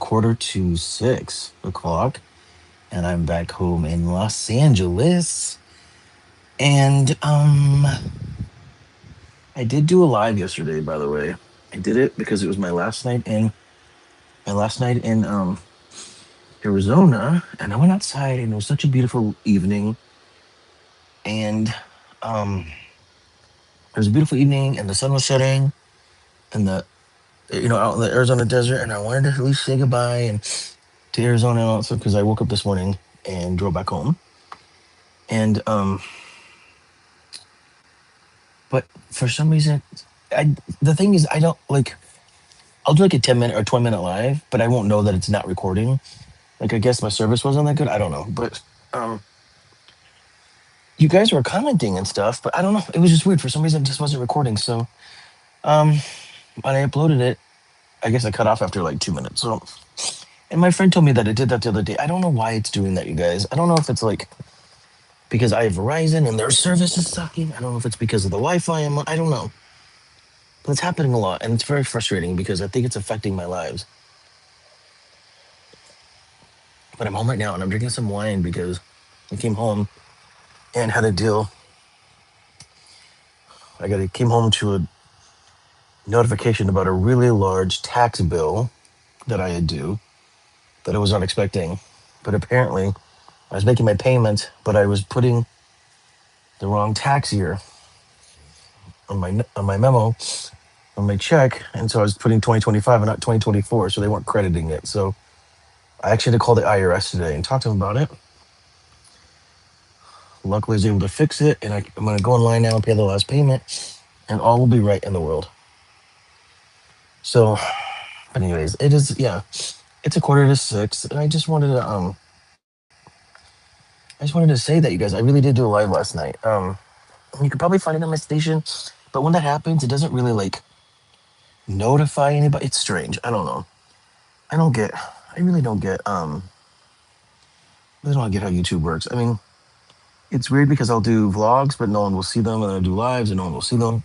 quarter to 6 o'clock, and I'm back home in Los Angeles. And I did do a live yesterday, by the way. I did it because it was my last night in Arizona, and I went outside, and it was such a beautiful evening. And it was a beautiful evening, and the sun was setting, and the out in the Arizona desert, and I wanted to at least say goodbye and to Arizona also because I woke up this morning and drove back home. And but for some reason, I the thing is I don't like. I'll do like a 10 minute or 20 minute live, but I won't know that it's not recording. Like I guess my service wasn't that good. I don't know, but um, you guys were commenting and stuff, but I don't know. It was just weird for some reason. It just wasn't recording. So um, when I uploaded it, I guess I cut off after like 2 minutes. So and my friend told me that it did that the other day. I don't know why it's doing that, you guys. I don't know if it's like because I have Verizon and their service is sucking. I don't know if it's because of the Wi-Fi I'm on. I don't know. But it's happening a lot and it's very frustrating because I think it's affecting my lives. But I'm home right now and I'm drinking some wine because I came home and had a deal. Came home to a notification about a really large tax bill that I had due that I was not expecting. But apparently I was making my payment, but I was putting the wrong tax year on my memo on my check, and so I was putting 2025 and not 2024, so they weren't crediting it. So I actually had to call the IRS today and talk to them about it. Luckily, I was able to fix it, and I'm going to go online now and pay the last payment, and all will be right in the world. So, but anyways, it is yeah, it's a quarter to 6, and I just wanted to say that you guys, I really did do a live last night. You could probably find it on my station, but when that happens, it doesn't really like notify anybody. It's strange. I don't know. I don't get. I really don't get. I don't get how YouTube works. I mean, it's weird because I'll do vlogs, but no one will see them, and I do lives, and no one will see them.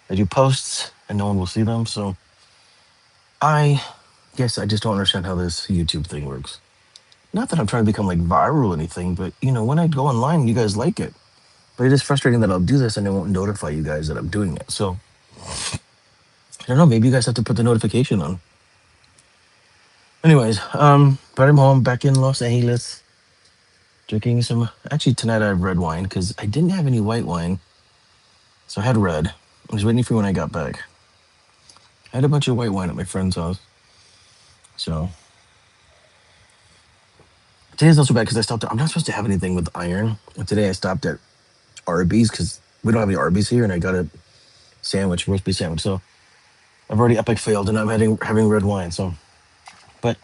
I do posts, and no one will see them. So I guess I just don't understand how this YouTube thing works. Not that I'm trying to become like viral or anything, but when I go online, you guys like it. But it is frustrating that I'll do this and it won't notify you guys that I'm doing it. So I don't know. Maybe you guys have to put the notification on. Anyways, but I'm home back in Los Angeles, drinking some. Actually, tonight I have red wine because I didn't have any white wine, so I had red. I was waiting for you when I got back. I had a bunch of white wine at my friend's house. So today's also bad because I stopped. I'm not supposed to have anything with iron. And today I stopped at Arby's because we don't have any Arby's here, and I got a sandwich, roast beef sandwich. So I've already epic failed, and I'm having red wine. So, but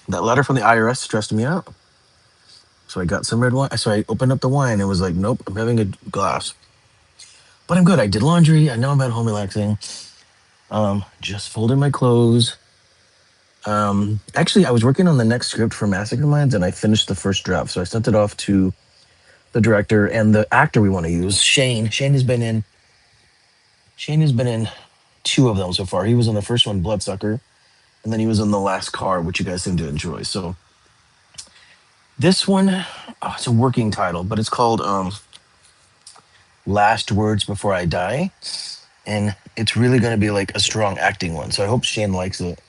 that letter from the IRS stressed me out. So I got some red wine. So I opened up the wine and was like, nope, I'm having a glass. But I'm good. I did laundry. I know I'm at home relaxing. Just folded my clothes. Actually, I was working on the next script for Massacre Minds, and I finished the first draft. So I sent it off to the director and the actor we want to use, Shane. Shane has been in two of them so far. He was in the first one, Bloodsucker, and then he was in the last Car, which you guys seem to enjoy. So this one, it's a working title, but it's called Last Words Before I Die, and it's really going to be like a strong acting one. So I hope Shane likes it.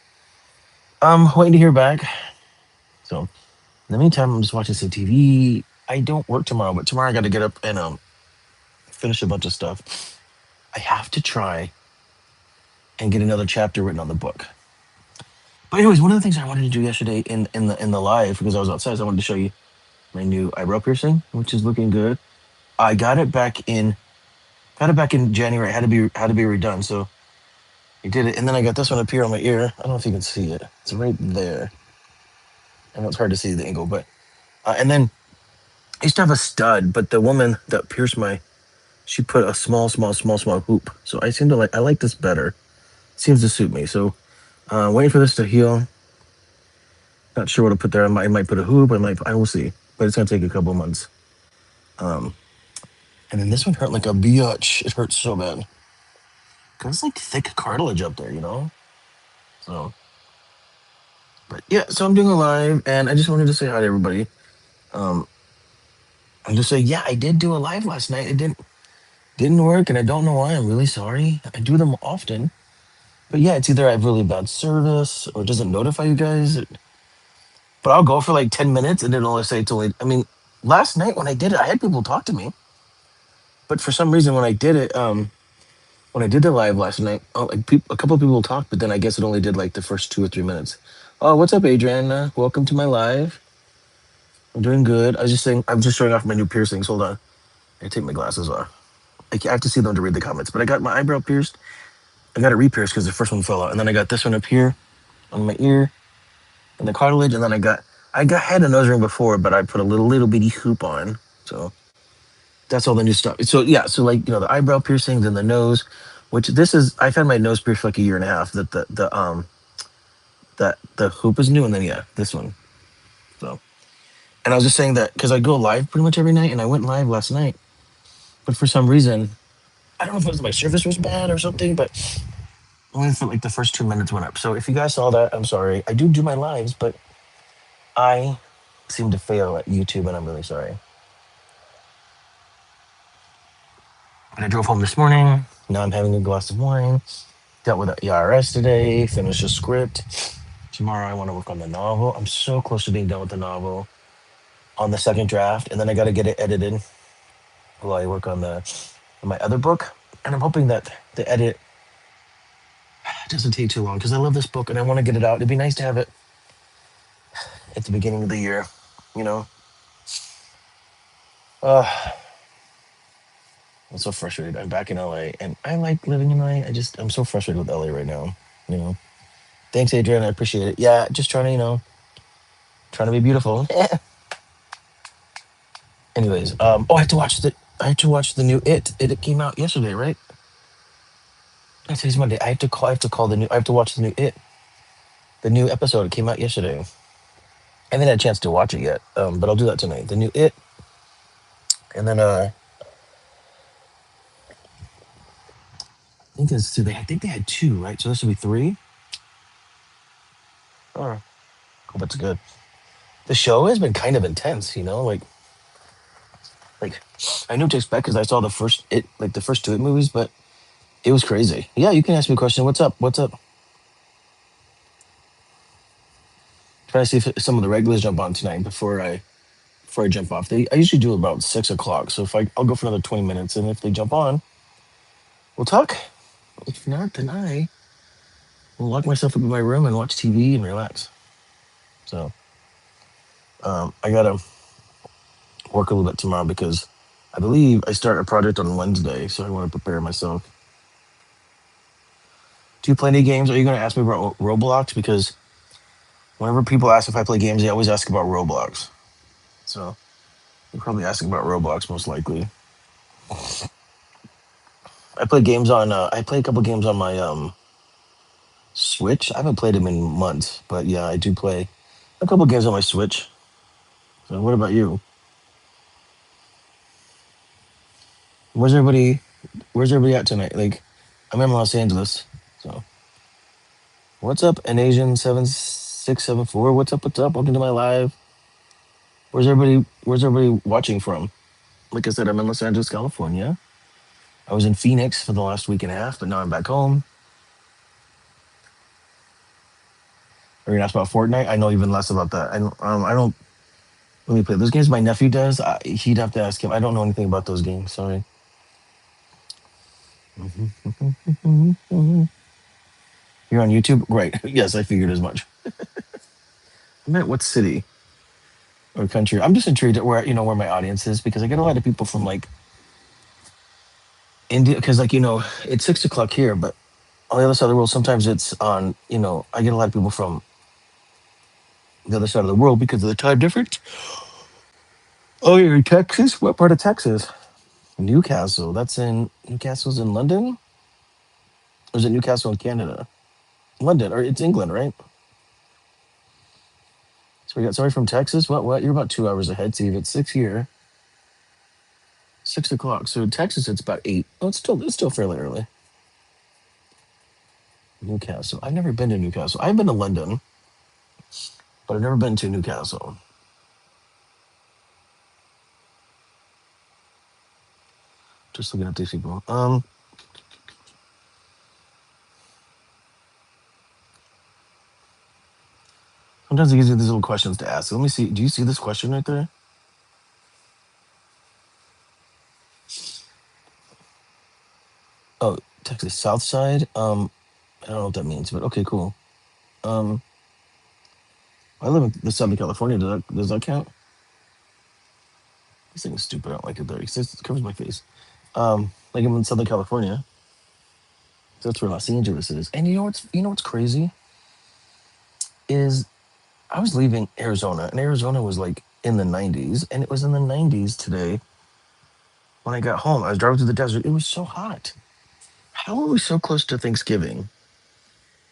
Waiting to hear back. So in the meantime, I'm just watching some TV. I don't work tomorrow, but tomorrow I got to get up and finish a bunch of stuff. I have to try and get another chapter written on the book. But anyways, one of the things I wanted to do yesterday in the live because I was outside, is I wanted to show you my new eyebrow piercing, which is looking good. I got it back in January. It had to be redone, so I did it. And then I got this one up here on my ear. I don't know if you can see it. It's right there. I know it's hard to see the angle, but and then I used to have a stud, but the woman that pierced she put a small hoop. So I like this better. Seems to suit me. So waiting for this to heal. Not sure what to put there. I might put a hoop. I will see. But it's gonna take a couple months. Um, and then this one hurt like a biatch. It hurts so bad. Cause it's like thick cartilage up there. So But yeah, so I'm doing a live, and I just wanted to say hi to everybody. Um, and just say, yeah, I did do a live last night. It didn't work, and I don't know why. I'm really sorry. I do them often, but yeah, it's either I have really bad service or it doesn't notify you guys. But I'll go for like 10 minutes, and then it'll say it's only. I mean, last night when I did it, I had people talk to me, but for some reason when I did it, when I did the live last night, like a couple of people talked, but then I guess it only did like the first 2 or 3 minutes. Oh, what's up, Adriana? Welcome to my live. I'm doing good. I was just saying, I'm just showing off my new piercings. Hold on. I take my glasses off. I have to see them to read the comments. But I got my eyebrow pierced. I got it re-pierced because the first one fell out, and then I got this one up here on my ear and the cartilage, and then I had a nose ring before, but I put a little bitty hoop on. So that's all the new stuff. So yeah, so like the eyebrow piercings and the nose, which this is I've had my nose pierced for like a year and a half. That the hoop is new, and then yeah, this one. So and I was just saying that because I go live pretty much every night, and I went live last night, but for some reason I don't know if it was my service was bad or something, but only for like the first 2 minutes went up. So if you guys saw that, I'm sorry. I do my lives, but I seem to fail at YouTube, and I'm really sorry. But I drove home this morning. Now I'm having a glass of wine. Dealt with the ERS today. Finished a script. Tomorrow I want to work on the novel. I'm so close to being done with the novel on the second draft, and then I got to get it edited while I work on the on my other book. And I'm hoping that the edit doesn't take too long because I love this book and I want to get it out. It'd be nice to have it at the beginning of the year, you know. Uh, I'm so frustrated. I'm back in LA, and I like living in LA. I'm so frustrated with LA right now. You know. Thanks, Adrian. I appreciate it. Yeah, just trying to trying to be beautiful. Anyways, oh, I have to watch the new It. It came out yesterday, right? Today's Monday. I have to call the new. I have to watch the new It. The new episode. It came out yesterday. I haven't had a chance to watch it yet. But I'll do that tonight. The new It, and then I think it's two. I think they had two, right? So this will be three. Oh, hope it's good. The show has been kind of intense, like I knew what to expect because I saw the first two It movies, but it was crazy. Yeah, you can ask me a question. What's up? What's up? Try to see if some of the regulars jump on tonight before I jump off. I usually do about 6 o'clock. So if I'll go for another 20 minutes, and if they jump on, we'll talk. If not, then I will lock myself up in my room and watch TV and relax. So I gotta work a little bit tomorrow because I believe I start a project on Wednesday, so I want to prepare myself. Do you play any games? Are you going to ask me about Roblox? Because whenever people ask if I play games, they always ask about Roblox. So you're probably asking about Roblox most likely. I play games on. I play a couple games on my Switch. I haven't played them in months, but yeah, I do play a couple games on my Switch. So what about you? Where's everybody? Where's everybody at tonight? Like, I'm in Los Angeles. So what's up, an Asian 7674? What's up? What's up? Welcome to my live. Where's everybody? Where's everybody watching from? Like I said, I'm in Los Angeles, California. I was in Phoenix for the last week and a half, but now I'm back home. Are you gonna ask about Fortnite? I know even less about that. I don't really play those games. My nephew does. He'd have to ask him. I don't know anything about those games. Sorry. You're on YouTube, right? Yes, I figured as much. I meant what city or country? I'm just intrigued at where my audience is because I get a lot of people from like India. Because it's 6 o'clock here, but on the other side of the world, sometimes it's on. I get a lot of people from the other side of the world because of the time difference. Oh, you're in Texas? What part of Texas? Newcastle. Newcastle's in London? Or is it Newcastle in Canada? London, or it's England, right? So we got somebody from Texas. What? You're about 2 hours ahead, Steve. It's six here. 6 o'clock. So in Texas, it's about eight. Oh, it's still fairly early. Newcastle. I've never been to Newcastle. I've been to London. but I've never been to Newcastle. Just looking at these people. Sometimes it gives you these little questions to ask. Let me see. Do you see this question right there? Oh, Texas South Side. I don't know what that means, but okay, cool. Um, I live in the Southern California. Does that count? This thing is stupid. I don't like it though. It covers my face. Like I'm in Southern California. So that's where Los Angeles is. And you know what's crazy is I was leaving Arizona, and Arizona was like in the 90s, and it was in the 90s today when I got home. I was driving through the desert. It was so hot. How are we so close to Thanksgiving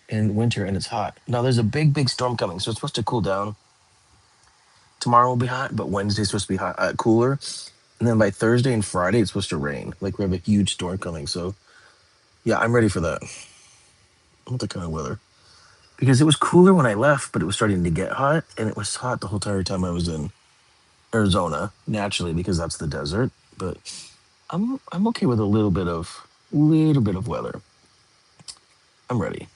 in winter and it's hot? Now there's a big storm coming, so it's supposed to cool down. Tomorrow will be hot, but Wednesday's supposed to be hot, cooler. And then by Thursday and Friday, it's supposed to rain. Like we have a huge storm coming. So yeah, I'm ready for that. I want that kind of weather because it was cooler when I left, but it was starting to get hot, and it was hot the whole entire time I was in Arizona. Naturally, because that's the desert. But I'm okay with a little bit of weather. I'm ready.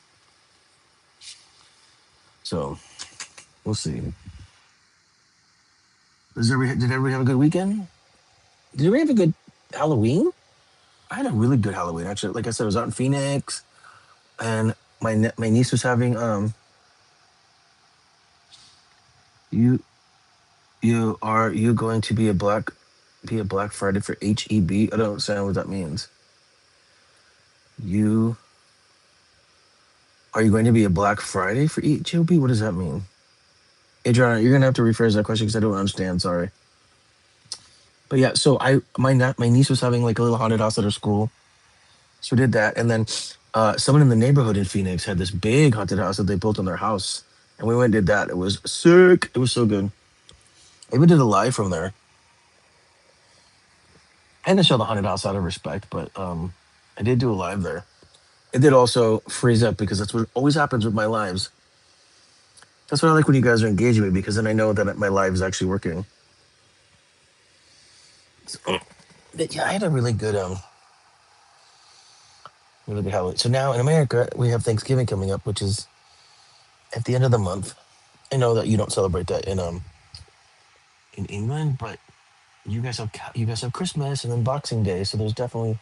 So we'll see. Did everybody have a good weekend? Did everybody have a good Halloween? I had a really good Halloween actually. Like I said, I was out in Phoenix, and my niece was having you you going to be a Black Friday for HEB? I don't understand what that means. You Are you going to be a Black Friday for HEB? What does that mean? Adriana, you're gonna have to rephrase that question because I don't understand. Sorry, but yeah. So my niece was having like a little haunted house at her school, so we did that, and then someone in the neighborhood in Phoenix had this big haunted house that they built on their house, and we went and did that. It was sick. It was so good. I even did a live from there. I had to show the haunted house out of respect, but I did do a live there. It did also freeze up because that's what always happens with my lives. That's what I like when you guys are engaging me because then I know that my live is actually working. So, but yeah, I had a really good Halloween. So now in America we have Thanksgiving coming up, which is at the end of the month. I know that you don't celebrate that in England, but you guys have Christmas and then Boxing Day, so there's definitely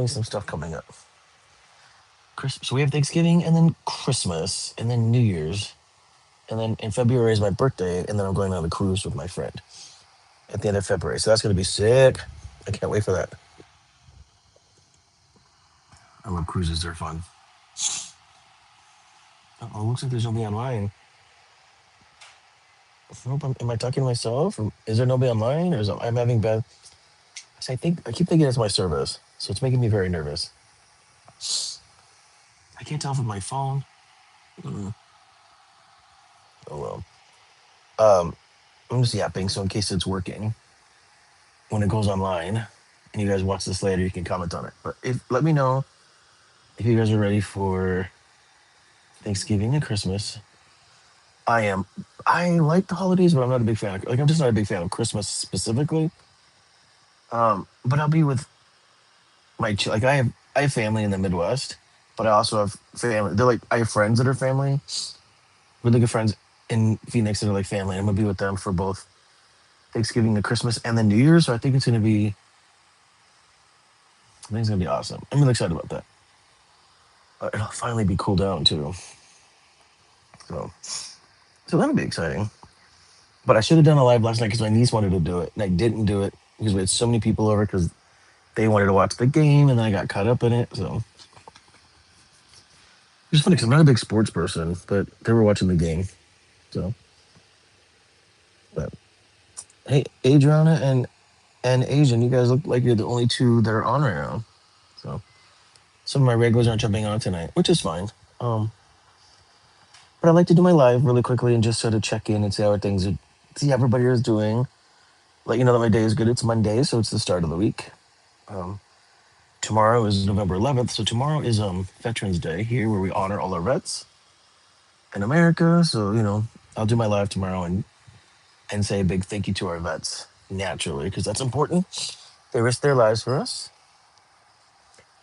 some stuff coming up. So we have Thanksgiving and then Christmas and then New Year's, and then in February is my birthday, and then I'm going on a cruise with my friend at the end of February. So that's gonna be sick. I can't wait for that. I love cruises; they're fun. Oh, looks like there's nobody online. Nope, am I talking to myself? Or is there nobody online, or I'm having bad? So I keep thinking it's my service, so it's making me very nervous. I can't tell from my phone. Mm, oh well. Um, I'm just yapping, so in case it's working, when it goes online, and you guys watch this later, you can comment on it. But let me know if you guys are ready for Thanksgiving and Christmas. I am. I like the holidays, but I'm not a big fan. I'm just not a big fan of Christmas specifically. But I'll be with like I have family in the Midwest, but I also have family. I have friends that are family, really good friends in Phoenix that are like family. I'm gonna be with them for both Thanksgiving and Christmas and then New Year's. So I think it's gonna be awesome. I'm really excited about that. It'll finally be cool down too. So that'll be exciting. But I should have done a live last night because my niece wanted to do it, and I didn't do it because we had so many people over because they wanted to watch the game, and then I got caught up in it. So it's funny because I'm not a big sports person, but they were watching the game. So, but hey, Adriana and Asian, you guys look like you're the only two that are on right now. So some of my regulars aren't jumping on tonight, which is fine. Um, but I like to do my live really quickly and just sort of check in and see how things are, see how everybody is doing. Let you know that my day is good. It's Monday, so it's the start of the week. Um, Tomorrow is November 11th, so tomorrow is Veterans Day here, where we honor all our vets. in America. So, I'll do my live tomorrow and say a big thank you to our vets naturally, because that's important. They risk their lives for us.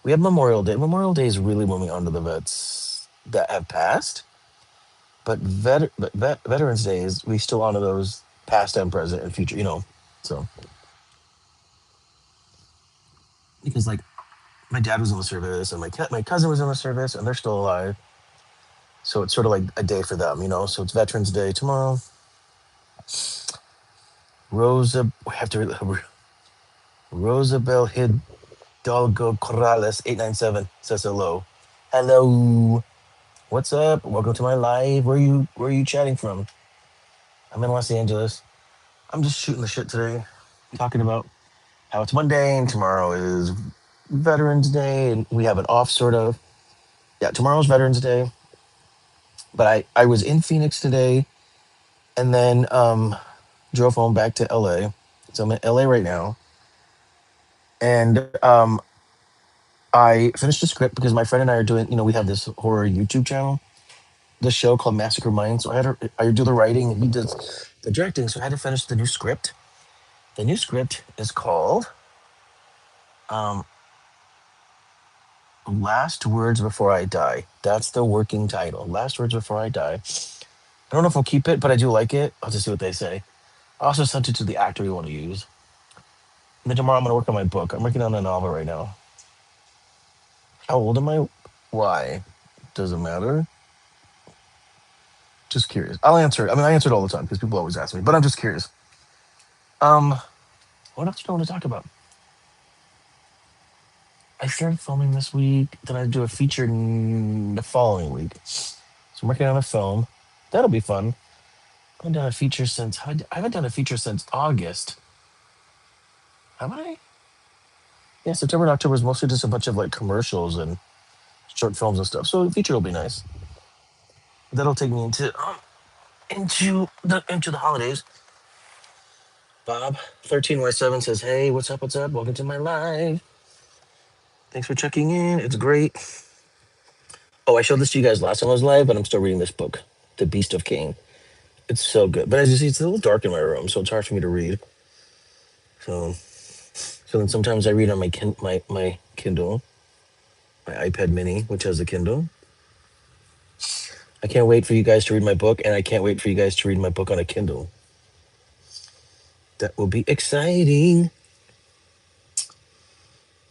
We have Memorial Day. Memorial Day is really when we honor the vets that have passed, but Veterans Day is we still honor those past and present and future. So, because like my dad was in the service and my cousin was in the service and they're still alive. So it's sort of like a day for them. So it's Veterans Day tomorrow. Rosa, we have to Rosabel Hidalgo Corrales 897 says hello. Hello. What's up? Welcome to my live. Where are you chatting from? I'm in Los Angeles. I'm just shooting the shit today, talking about how it's Monday and tomorrow is Veterans Day and we have it off sort of. Yeah, tomorrow's Veterans Day, but I was in Phoenix today and then drove home back to LA. So I'm in LA right now. And I finished the script because my friend and I are doing, we have this horror YouTube channel, this show called Massacre Minds. So I do the writing and he does the directing. So I had to finish the new script. The new script is called um, Last Words Before I Die. That's the working title. Last Words Before I Die. I don't know if I'll keep it, but I do like it. I'll just see what they say. I also sent it to the actor we want to use. And then tomorrow I'm going to work on my book. I'm working on a novel right now. How old am I? Why? Doesn't matter. Just curious. I'll answer it. I mean, I answer it all the time because people always ask me, but I'm just curious. Um, what else do I want to talk about? I started filming this week. Then I do a feature the following week. So I'm working on a film. That'll be fun. I haven't done a feature since I haven't done a feature since August. Have I? Yeah, September and October is mostly just a bunch of like commercials and short films and stuff. So the feature will be nice. That'll take me into the holidays. Bob 13Y7 says, "Hey, what's up? What's up? Welcome to my live. Thanks for checking in. It's great." Oh, I showed this to you guys last time I was live, but I'm still reading this book, The Beast of Cain. It's so good. But as you see, it's a little dark in my room, so it's hard for me to read. So then sometimes I read on my Kindle, my iPad Mini, which has a Kindle. I can't wait for you guys to read my book, and I can't wait for you guys to read my book on a Kindle. That will be exciting.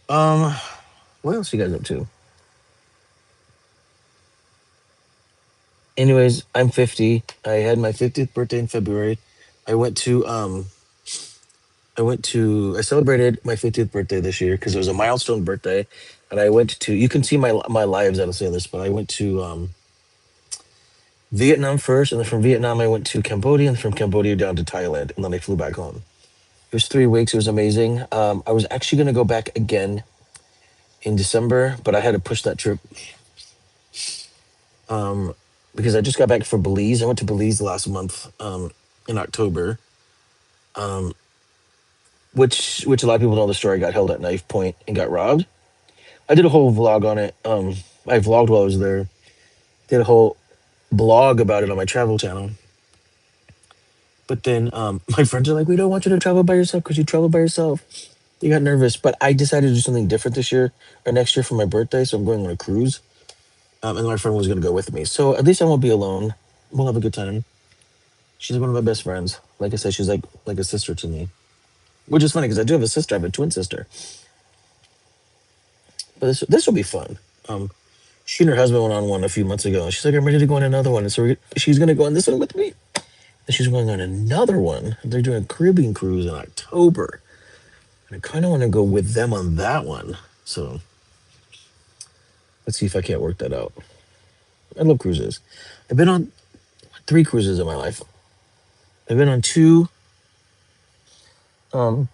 Um, what else you guys up to? Anyways, I'm 50. I had my 50th birthday in February. I went to I celebrated my 50th birthday this year because it was a milestone birthday, and I went to. You can see my lives. I don't say this, but I went to Vietnam first, and then from Vietnam I went to Cambodia, and from Cambodia down to Thailand, and then I flew back home. It was 3 weeks. It was amazing. I was actually going to go back again in December, but I had to push that trip um, because I just got back from Belize. I went to Belize last month in October, um, which a lot of people know the story. I got held at knife point and got robbed. I did a whole vlog on it. I vlogged while I was there. Did a whole blog about it on my travel channel. But then my friends are like, "We don't want you to travel by yourself because you travel by yourself." They got nervous, but I decided to do something different this year or next year for my birthday. So I'm going on a cruise, and my friend was going to go with me. So at least I won't be alone. We'll have a good time. She's one of my best friends. Like I said, she's like a sister to me, which is funny because I do have a sister. I have a twin sister. But this will be fun. Um, she and her husband went on one a few months ago. She's like, "I'm ready to go on another one." And so she's going to go on this one with me. And she's going on another one. They're doing a Caribbean cruise in October. And I kind of want to go with them on that one. So let's see if I can't work that out. I love cruises. I've been on 3 cruises in my life. I've been on 2 um,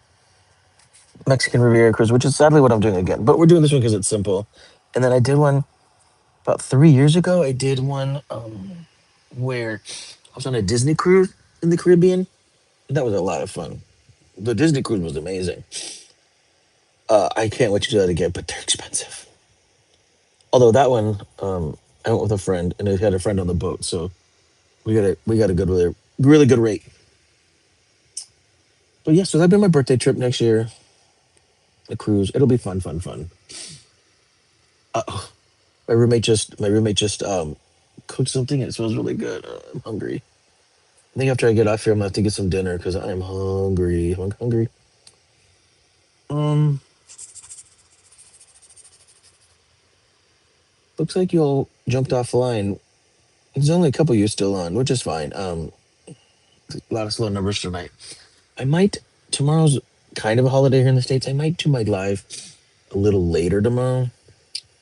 Mexican Riviera cruise, which is sadly what I'm doing again. But we're doing this one because it's simple. And then I did one about 3 years ago. I did one where I was on a Disney cruise in the Caribbean. That was a lot of fun. The Disney cruise was amazing. I can't wait to do that again, but they're expensive. Although that one, I went with a friend, and I had a friend on the boat, so we got a good really good rate. But yeah, so that'll be my birthday trip next year. A cruise. It'll be fun, fun, fun. Uh, my roommate just cooked something and it smells really good. I'm hungry. I think after I get off here, I'm gonna have to get some dinner because I'm hungry. I'm hungry. Um, looks like you all jumped offline. There's only a couple of you still on, which is fine. A lot of slow numbers tonight. I might tomorrow's kind of a holiday here in the States. I might do my live a little later tomorrow,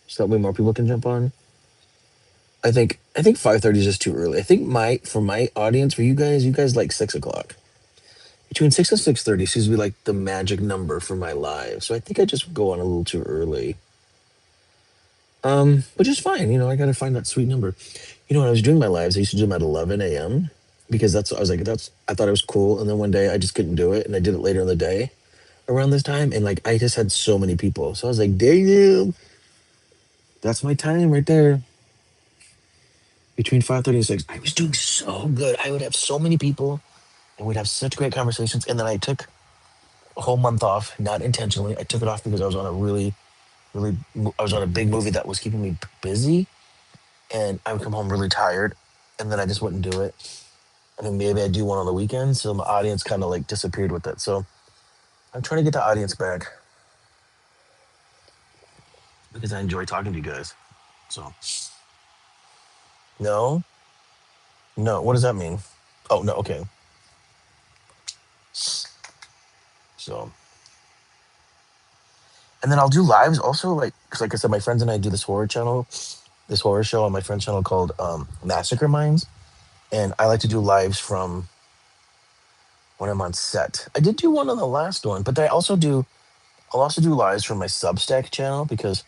so that way more people can jump on. I think 5:30 is just too early. I think my for my audience, for you guys like 6 o'clock. Between 6 and 6:30 seems to be like the magic number for my live. So I think I just go on a little too early. Which is fine. I gotta find that sweet number. When I was doing my lives, I used to do them at 11 a.m. because I was like, I thought it was cool. And then one day I just couldn't do it. And I did it later in the day around this time. And like, I just had so many people. So I was like, damn, that's my time right there. Between 5:30 and 6, I was doing so good. I would have so many people and we'd have such great conversations. And then I took a whole month off, not intentionally. I took it off because I was on a I was on a big movie that was keeping me busy, and I would come home really tired, and then I just wouldn't do it. I mean, maybe I do one on the weekend, so my audience kind of like disappeared with it. So I'm trying to get the audience back because I enjoy talking to you guys. So no, no, what does that mean? Oh no, okay. So and then I'll do lives also, like because like I said, my friends and I do this horror show on my friend's channel called Massacre Minds, and I like to do lives from when I'm on set. I did do one on the last one, but I'll also do lives from my Substack channel because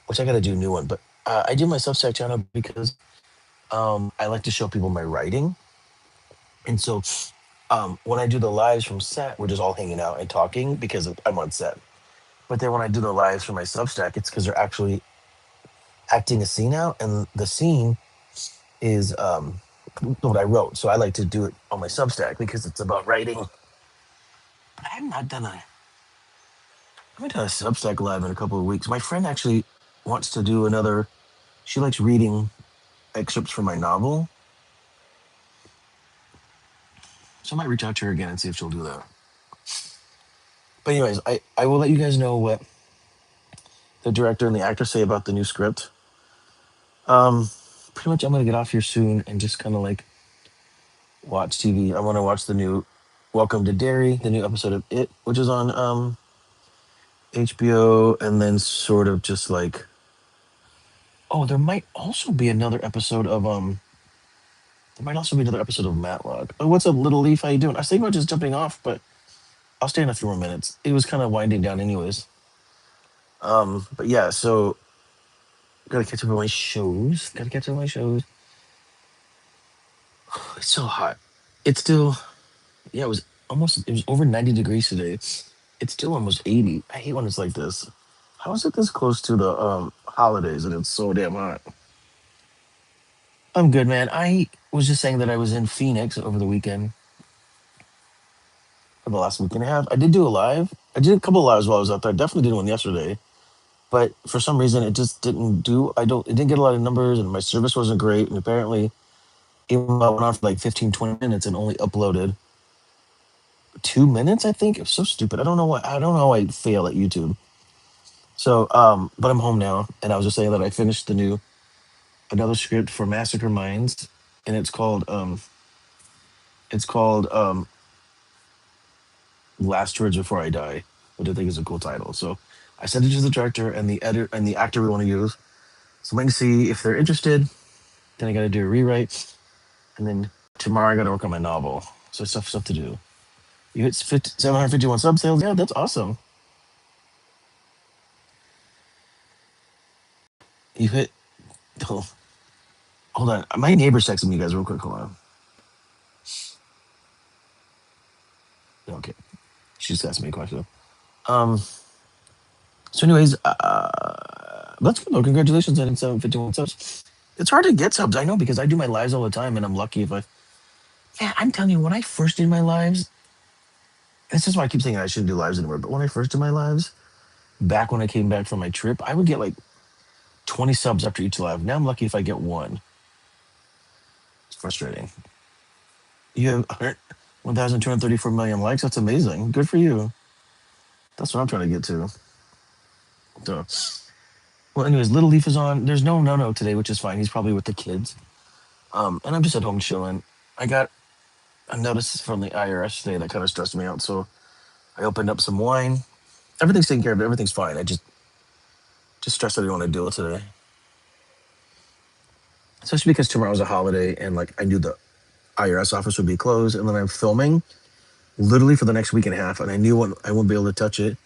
which I got to do a new one. But I do my Substack channel because I like to show people my writing, and so when I do the lives from set, we're just all hanging out and talking because I'm on set. But then when I do the lives for my Substack, it's because they're actually acting a scene out, and the scene is what I wrote. So I like to do it on my Substack because it's about writing. But I haven't done a Substack live in a couple of weeks. My friend actually wants to do another. She likes reading excerpts from my novel, so I might reach out to her again and see if she'll do that. But anyways, I will let you guys know what the director and the actor say about the new script. Um, Pretty much, I'm gonna get off here soon and just kind of like watch TV. I want to watch the new Welcome to Derry, the new episode of It, which is on HBO, and then sort of just like, oh, there might also be another episode of Matlock. Oh, what's up, Little Leaf? How you doing? I was thinking about just jumping off, but I'll stay in a few more minutes. It was kind of winding down, anyways. But yeah, so gotta catch up on my shows. Gotta catch up on my shows. It's so hot. It's still, yeah. It was over 90 degrees today. It's still almost 80. I hate when it's like this. How is it this close to the holidays and it's so damn hot? I'm good, man. I was just saying that I was in Phoenix over the weekend, for the last week and a half. I did do a live. I did a couple of lives while I was out there. I definitely did one yesterday, but for some reason it just didn't do. It didn't get a lot of numbers, and my service wasn't great. And apparently, even though I went on for like 15, 20 minutes and only uploaded 2 minutes, I think it was so stupid. I don't know how I fail at YouTube. So, but I'm home now, and I was just saying that I finished another script for Massacre Minds, and it's called Last Words Before I Die, which I think is a cool title. So I sent it to the director and the editor and the actor we want to use. So I'm waiting to see if they're interested. Then I got to do a rewrite, and then tomorrow I got to work on my novel. So stuff to do. You hit 751 sub sales. Yeah, that's awesome. You hit. Oh, hold on. My neighbor's texting me, guys, real quick. Hold on. Okay. She just asked me a question. Um. So, anyways, that's good. Though. Congratulations on 751 subs. It's hard to get subs. I know because I do my lives all the time, and I'm lucky if I. Yeah, I'm telling you, when I first did my lives, this is why I keep saying I shouldn't do lives anymore. But when I first did my lives, back when I came back from my trip, I would get like 20 subs after each live. Now I'm lucky if I get one. It's frustrating. You have 1,234 million likes. That's amazing. Good for you. That's what I'm trying to get to. So, well, anyways, Little Leaf is on. There's no today, which is fine. He's probably with the kids. And I'm just at home chilling. I got a notice from the IRS today that kind of stressed me out. So I opened up some wine. Everything's taken care of. Everything's fine. I just stressed that I didn't want to deal with today, especially because tomorrow's a holiday and like I knew the IRS office would be closed, and then I'm filming literally for the next week and a half, and I knew I wouldn't be able to touch it,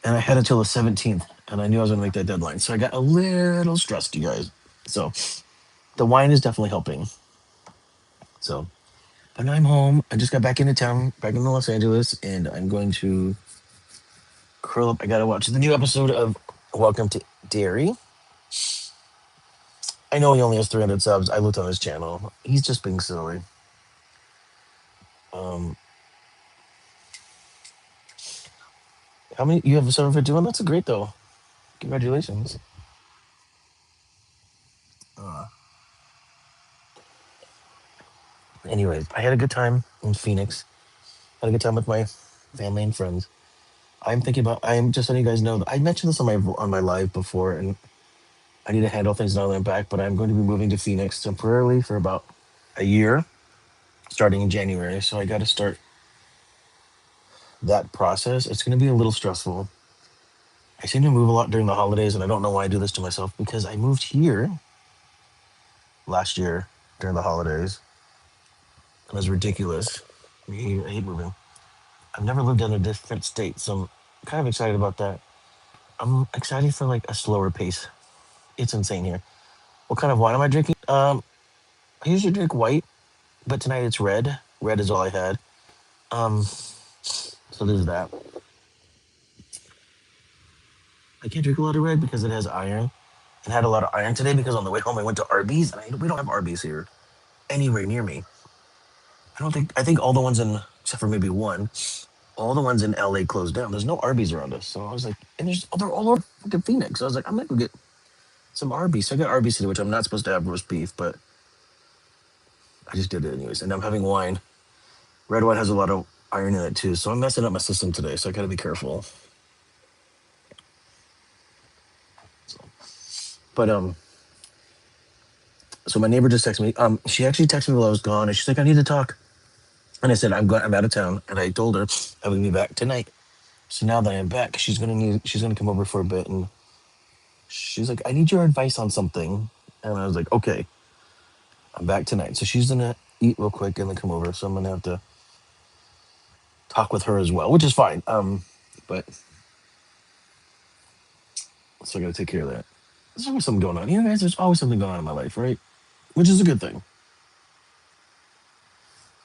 and I had until the 17th, and I knew I was going to make that deadline, so I got a little stressed, you guys. So the wine is definitely helping. So, but now I'm home. I just got back into town, back into Los Angeles, and I'm going to curl up. I gotta watch the new episode of Welcome to Dairy. I know he only has 300 subs. I looked on his channel. He's just being silly. Um, how many you have a 751? That's a great though. Congratulations. Uh, anyways, I had a good time in Phoenix. Had a good time with my family and friends. I'm thinking about. I'm just letting you guys know that I mentioned this on my live before, and I need to handle things now that I'm back. But I'm going to be moving to Phoenix temporarily for about a year, starting in January. So I got to start that process. It's going to be a little stressful. I seem to move a lot during the holidays, and I don't know why I do this to myself because I moved here last year during the holidays. It was ridiculous. I hate moving. I've never lived in a different state, so I'm kind of excited about that. I'm excited for like a slower pace. It's insane here. What kind of wine am I drinking? I usually drink white, but tonight it's red. Red is all I had. Um, so there's that. I can't drink a lot of red because it has iron. And had a lot of iron today because on the way home I went to Arby's, and we don't have Arby's here anywhere near me. I think all the ones in except for maybe one, all the ones in LA closed down. There's no Arby's around us. So I was like, and they're all over fucking Phoenix. So I was like, I'm gonna go get some Arby's. So I got Arby's today, which I'm not supposed to have roast beef, but I just did it anyways. And I'm having wine. Red wine has a lot of iron in it too. So I'm messing up my system today. So I gotta be careful. So, but so my neighbor just texted me. She actually texted me while I was gone, and she's like, I need to talk. And I said, I'm out of town, and I told her I would be back tonight. So now that I'm back, she's gonna come over for a bit, and she's like, I need your advice on something. And I was like, okay, I'm back tonight. So she's gonna eat real quick and then come over. So I'm gonna have to talk with her as well, which is fine. But so I gotta take care of that. There's always something going on. You know, guys, there's always something going on in my life, right? Which is a good thing.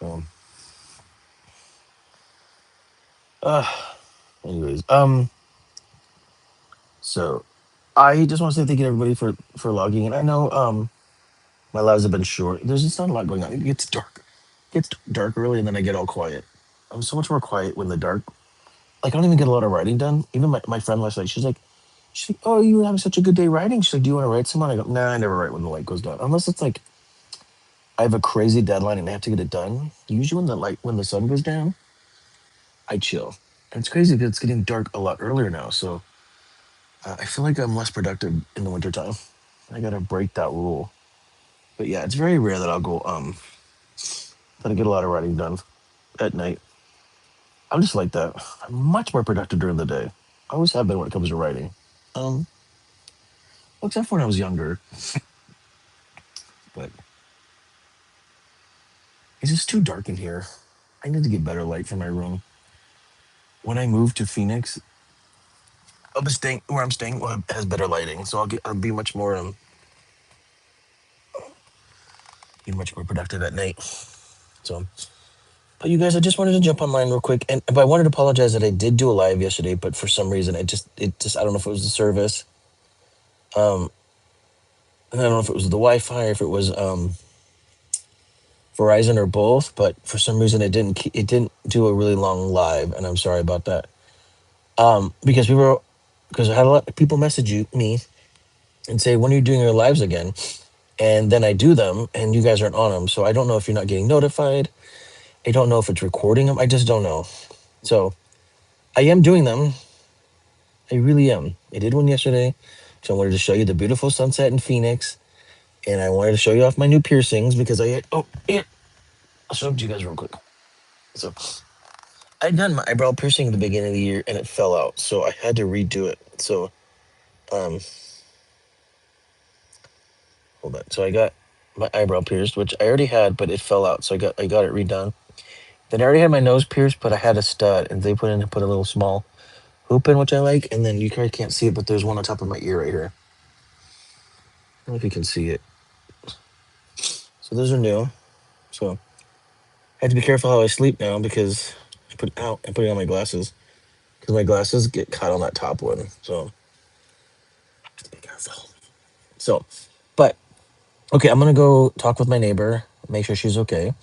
Um, uh, anyways, so I just want to say thank you to everybody for logging in. I know my lives have been short. There's just not a lot going on. It gets dark. It gets dark early, and then I get all quiet. I'm so much more quiet when the dark. Like I don't even get a lot of writing done. Even my friend last night, she's like, oh, you were having such a good day writing. She's like, do you want to write someone? I go, nah, I never write when the light goes down, unless it's like I have a crazy deadline and I have to get it done. Usually when the sun goes down, I chill. And it's crazy because it's getting dark a lot earlier now. So I feel like I'm less productive in the wintertime. I gotta break that rule. But yeah, it's very rare that I'll go that I get a lot of writing done at night. I'm just like that. I'm much more productive during the day. I always have been when it comes to writing. Um, except for when I was younger. But it's just too dark in here. I need to get better light for my room. When I move to Phoenix, where I'm staying has better lighting, so I'll be much more productive at night. So, but you guys, I just wanted to jump online real quick, and but I wanted to apologize that I did do a live yesterday, but for some reason I don't know if it was the service. Um, And I don't know if it was the Wi-Fi, if it was Verizon or both, but for some reason it didn't do a really long live, and I'm sorry about that. Because because I had a lot of people message me and say, when are you doing your lives again? And then I do them, and you guys aren't on them. So I don't know if you're not getting notified. I don't know if it's recording them. I just don't know. So I am doing them. I really am. I did one yesterday. So I wanted to show you the beautiful sunset in Phoenix, and I wanted to show you off my new piercings because I had, oh here, I'll show them to you guys real quick. So I'd done my eyebrow piercing at the beginning of the year, and it fell out, so I had to redo it. So um, hold on. So I got my eyebrow pierced, which I already had, but it fell out, so I got it redone. Then I already had my nose pierced, but I had a stud, and they put a little small hoop in, which I like. And then you guys can't see it, but there's one on top of my ear right here. I don't know if you can see it. So those are new. So I have to be careful how I sleep now because I'm putting on my glasses because my glasses get caught on that top one. So I have to be careful. So, but okay, I'm gonna go talk with my neighbor, make sure she's okay.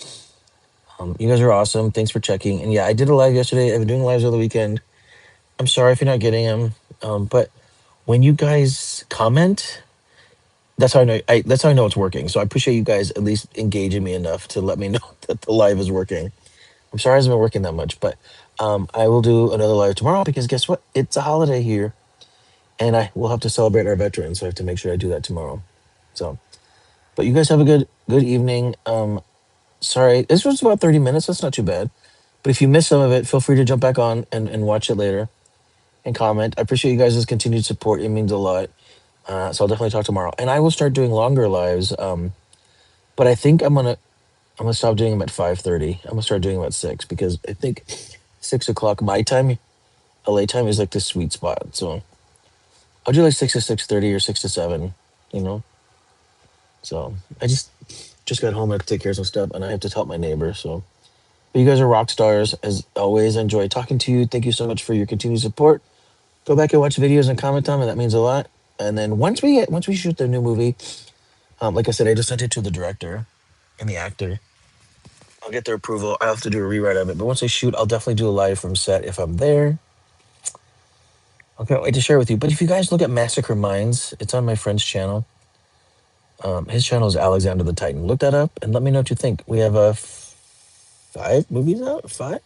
You guys are awesome. Thanks for checking. And yeah, I did a live yesterday. I've been doing lives over the weekend. I'm sorry if you're not getting them, but when you guys comment, that's how I know. That's how I know it's working. So I appreciate you guys at least engaging me enough to let me know that the live is working. I'm sorry it hasn't been working that much, but I will do another live tomorrow because guess what? It's a holiday here, and I will have to celebrate our veterans. So I have to make sure I do that tomorrow. So, but you guys have a good evening. Sorry, this was about 30 minutes. That's not too bad. But if you missed some of it, feel free to jump back on and watch it later and comment. I appreciate you guys' continued support. It means a lot. So I'll definitely talk tomorrow, and I will start doing longer lives. But I think I'm gonna stop doing them at 5:30. I'm gonna start doing them at 6 because I think 6 o'clock my time, LA time is like the sweet spot. So I'll do like 6 to 6:30 or 6 to 7. You know. So I just got home. I have to take care of some stuff, and I have to help my neighbor. So, but you guys are rock stars as always. I enjoy talking to you. Thank you so much for your continued support. Go back and watch videos and comment on them. That means a lot. And then once we shoot the new movie, like I said, I just sent it to the director and the actor. I'll get their approval. I have to do a rewrite of it. But once I shoot, I'll definitely do a live from set if I'm there. I can't wait to share with you. But if you guys look at Massacre Minds, it's on my friend's channel. His channel is Alexander the Titan. Look that up and let me know what you think. We have 5 movies out. Five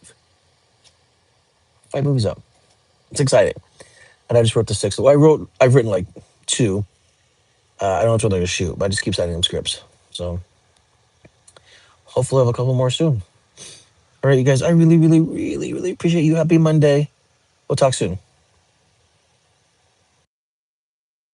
movies out. It's exciting. And I just wrote the sixth. Well, I've written like two. I don't know which one they're gonna shoot, but I just keep sending them scripts. So hopefully I'll have a couple more soon. All right, you guys. I really, really, really, really appreciate you. Happy Monday. We'll talk soon.